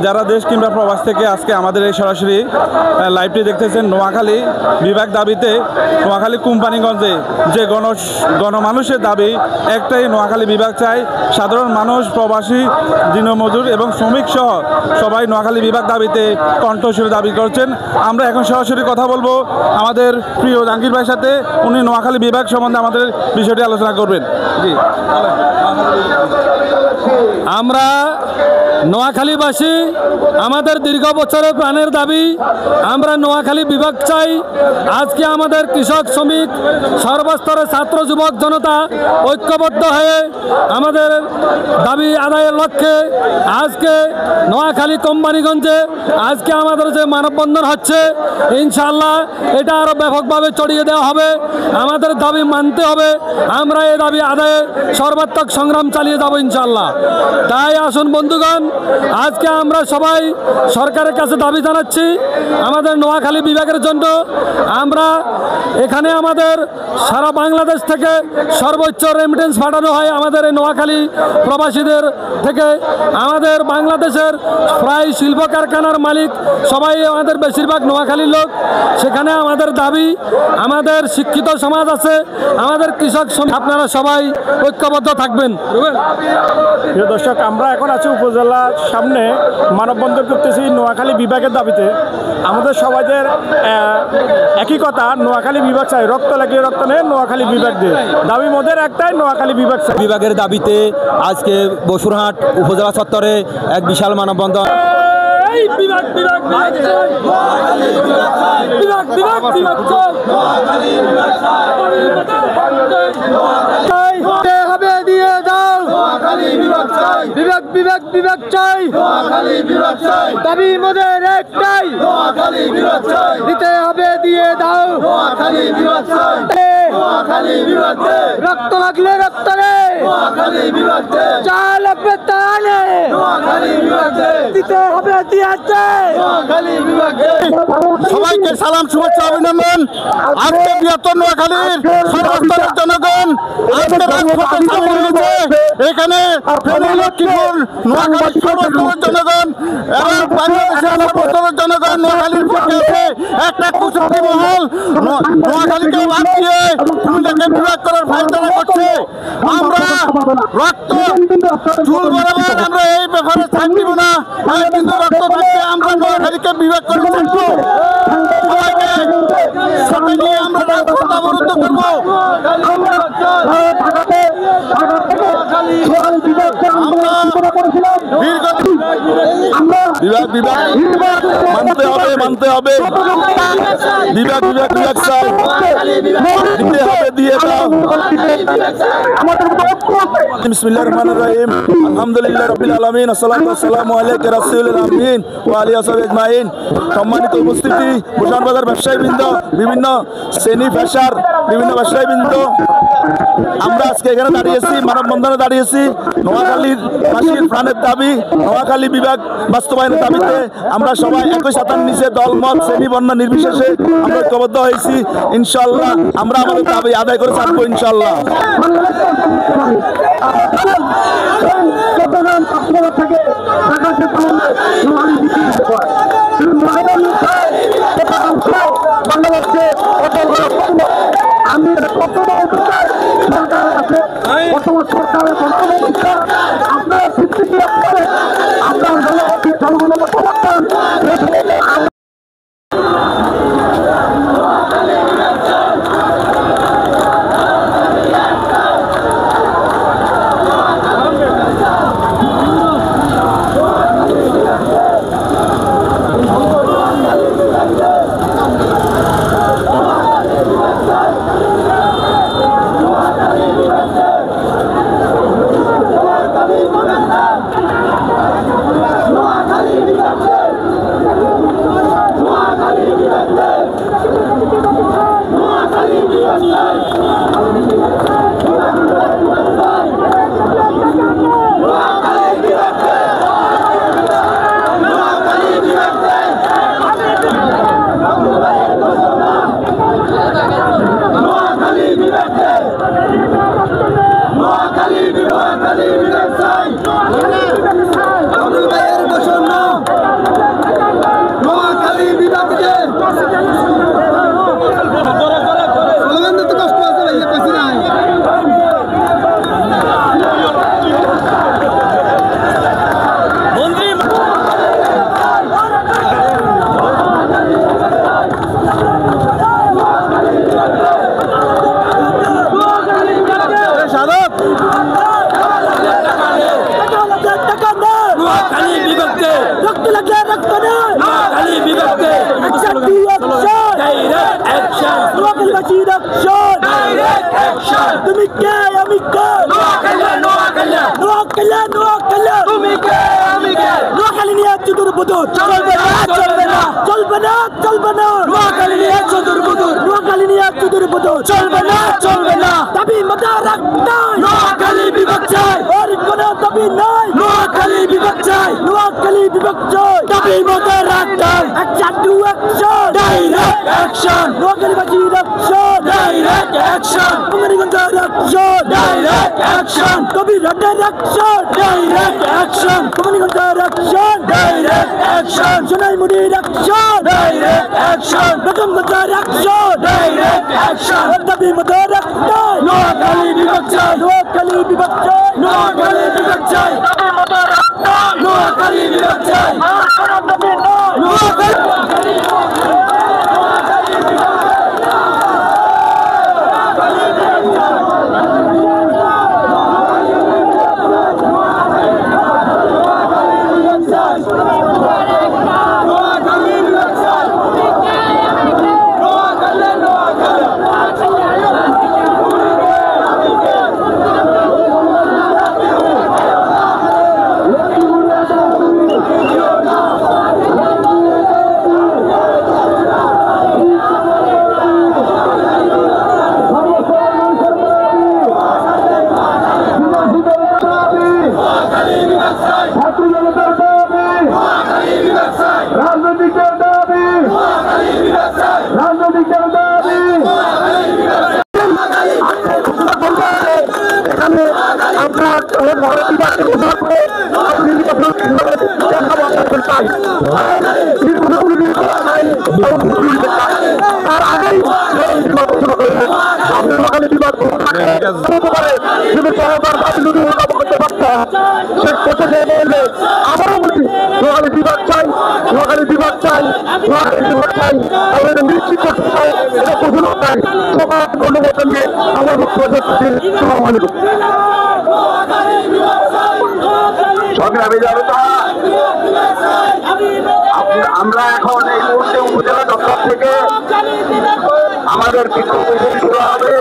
যারা দেশ কিংবা প্রবাস থেকে আজকে আমাদের এই সরাসরি লাইভটি দেখতেছেন, নোয়াখালী বিভাগ দাবিতে নোয়াখালী কোম্পানিগঞ্জে যে গণমানুষের দাবি একটাই, নোয়াখালী বিভাগ চাই। সাধারণ মানুষ, প্রবাসী, দিনমজুর এবং শ্রমিক সহ সবাই নোয়াখালী বিভাগ দাবিতে কণ্ঠস্বরে দাবি করছেন। আমরা এখন সরাসরি কথা বলবো আমাদের প্রিয় জাহাঙ্গীর ভাইয়ের সাথে। উনি নোয়াখালী বিভাগ সম্বন্ধে আমাদের বিষয়টি আলোচনা করবেন। জি, আমরা নোয়াখালীবাসী, আমাদের দীর্ঘ বছরের প্রাণের দাবি, আমরা নোয়াখালী বিভাগ চাই। আজকে আমাদের কৃষক, শ্রমিক, সর্বস্তরের ছাত্র, যুবক জনতা ঐক্যবদ্ধ হয়ে আমাদের দাবি আদায়ের লক্ষ্যে আজকে নোয়াখালী কোম্পানিগঞ্জে আজকে আমাদের যে মানববন্ধন হচ্ছে, ইনশাআল্লাহ এটা আরও ব্যাপকভাবে ছড়িয়ে দেওয়া হবে। আমাদের দাবি মানতে হবে। আমরা এই দাবি আদায়ে সর্বাত্মক সংগ্রাম চালিয়ে যাব ইনশাআল্লাহ। তাই আসুন বন্ধুগণ, আজকে আমরা সবাই সরকারের কাছে দাবি জানাচ্ছি আমাদের নোয়াখালী বিভাগের জন্য। আমরা এখানে আমাদের সারা বাংলাদেশ থেকে সর্বোচ্চ রেমিটেন্স পাঠানো হয় আমাদের এই নোয়াখালী প্রবাসীদের থেকে। আমাদের বাংলাদেশের প্রায় শিল্প কারখানার মালিক সবাই আমাদের বেশিরভাগ নোয়াখালীর লোক। সেখানে আমাদের দাবি, আমাদের শিক্ষিত সমাজ আছে, আমাদের কৃষক, আপনারা সবাই ঐক্যবদ্ধ থাকবেন। প্রিয় দর্শক, আমরা এখন আছি উপজেলার সামনে, মানববন্ধন করতেছি নোয়াখালী বিভাগের দাবিতে। আমাদের সবাইদের একই কথা, নোয়াখালী বিভাগ চাই। রক্ত লাগিয়ে রক্ত নেই, নোয়াখালী বিভাগ দিয়ে দাবি মোদের একটাই, নোয়াখালী বিভাগ চাই। বিভাগের দাবিতে আজকে বসুরহাট উপজেলা চত্বরে এক বিশাল মানববন্ধন। বিভাগ বিভাগ বিভাগ বিভাগ বিভাগ বিভাগ হবে দিয়ে দাও, বিভাগ বিভাগ বিভাগ চাই, দাবি মোদের একটাই, দিতে হবে দিয়ে দাও, রক্ত লাগলে রক্ত রে, যা লাগবে তা নে, দিতে হবে দিয়েছে। সবাইকে সালাম, শুভেচ্ছা, অভিনন্দন। আজকে বৃহত্তর নোয়াখালীর সর্বস্তরের জনগণ আজকে রাজপথে সামিল হয়েছে। এখানে লক্ষ্মীপুর, নোয়াখালীর সর্বস্তরের জনগণ এবং বাংলাদেশের সর্বস্তরের জনগণ নোয়াখালীর পক্ষে আছে। একটা কুচক্রী মহল নোয়াখালীকে বাদ দিয়ে কুমিল্লাকে বিভাগ করার ফাইসলা করছে। আমরা রক্ত চুল বরাবর আমরা এই ব্যাপারে ছাড় দিব না, কিন্তু রক্ত থাকতে আমরা নোয়াখালীকে বিভাগ করে থাকবো। সবাইকে সাথে নিয়ে আমরা রাজপথ অবরুদ্ধ করবো। বিভাগ বিভাগ মানতে হবে, মানতে হবে। বিভাগ বিভাগ বিভাগ চাই, দিতে হবে দিয়ে দাও। বিসমিল্লাহির রহমানির রহিম, আলহামদুলিল্লাহ রাব্বিল আলামিন, আসসালাতু ওয়াসসালামু আলাইকা রাসূলুল আমিন ওয়া আলিহি ওয়াসাহবিহি আজমাইন। সম্মানিত উপস্থিতি, ভূষণ বাজার ব্যবসায়ীবৃন্দ, বিভিন্ন শ্রেণী পেশার বিভিন্ন ব্যবসায়ীবৃন্দ, আমরা আজকে এখানে দাঁড়িয়েছি, মানববন্ধনে দাঁড়িয়েছি নোয়াখালীর বাসীর প্রাণের দাবি, নোয়াখালী বিভাগ বাস্তবায়নের দাবিতে। আমরা সবাই একই ছাতার নিচে দল, মত, শ্রেণী, বর্ণ নির্বিশেষে আমরা ঐক্যবদ্ধ হয়েছি। ইনশাআল্লাহ আমরা আমাদের দাবি আদায় করে থাকবো ইনশাআল্লাহ। বিভাগকে রক্ত লাগলে রক্ত নয় নোয়াখালী বিভাগকে action to action direct action নোয়াখালীবাসীর অ্যাকশন ডাইরেক্ট অ্যাকশন তুমি কে আমি কে নোয়াখালী নোয়াখালী তুমি কে আমি কে নোয়াখালী নিয়ে চতুর্বুদুর চলবে না চলবে না চলবে না চলবে না নোয়াখালী নিয়ে চতুর্বুদুর নোয়াখালী নিয়ে চতুর্বুদুর চলবে না চলবে না দাবি মাথা রাখতে নোয়াখালী বিভাগ চাই আর কোনো দাবি নাই নোয়াখালী বিভাগ চাই নোয়াখালী বিভাগ চাই দাবি মতো রাখতাম action to action direct action নোয়াখালীবাসীর অ্যাকশন ডাইরেক্ট অ্যাকশন কুমারীগঞ্জের অ্যাকশন ডাইরেক্ট অ্যাকশন কবিরহাটের অ্যাকশন ডাইরেক্ট অ্যাকশন কুমারীগঞ্জের অ্যাকশন ডাইরেক্ট অ্যাকশন সোনাইমুড়ির অ্যাকশন ডাইরেক্ট অ্যাকশন বেগমগঞ্জের অ্যাকশন ডাইরেক্ট অ্যাকশন দাবি মতো রাখতে নোয়াখালী বিভাগ চাই নোয়াখালী বিভাগ চাই নোয়াখালী বিভাগ চাই নোয়াখালী বিভাগ চাই নোয়াখালী আমরা এখন এই মুহূর্তে উপজেলা দপ্তর থেকে আমাদের বিক্ষোভ শুরু হবে।